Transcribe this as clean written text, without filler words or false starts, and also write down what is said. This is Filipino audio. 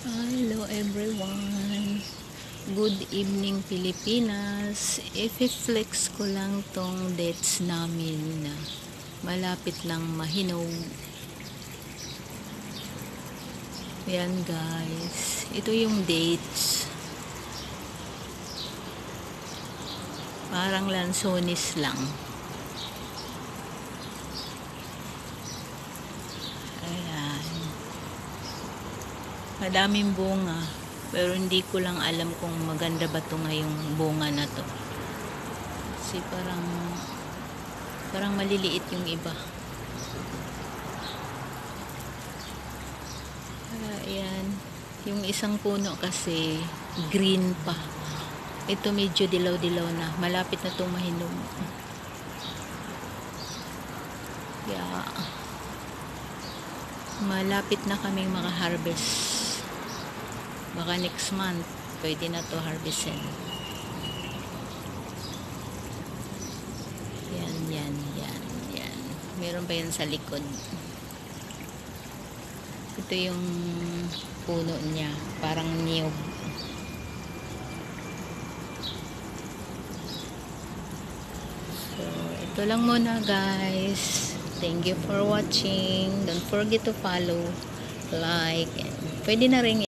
Hello everyone. Good evening Pilipinas. I-flex ko lang tong dates namin na malapit lang mahinog. Yan guys. Ito yung dates. Parang lansonis lang. Ayan. Madaming bunga. Pero hindi ko lang alam kung maganda ba to ngayong bunga na to. Kasi parang maliliit yung iba. Ayan. Yung isang puno kasi green pa. Ito medyo dilaw-dilaw na. Malapit na itong mahinog. Yeah. Malapit na kaming maka-harvest. Baka next month pwede na to harvestin. Yan. Meron pa yan sa likod. Ito yung puno niya, parang niyog. So ito lang muna guys. Thank you for watching. Don't forget to follow, like, and pwede na rin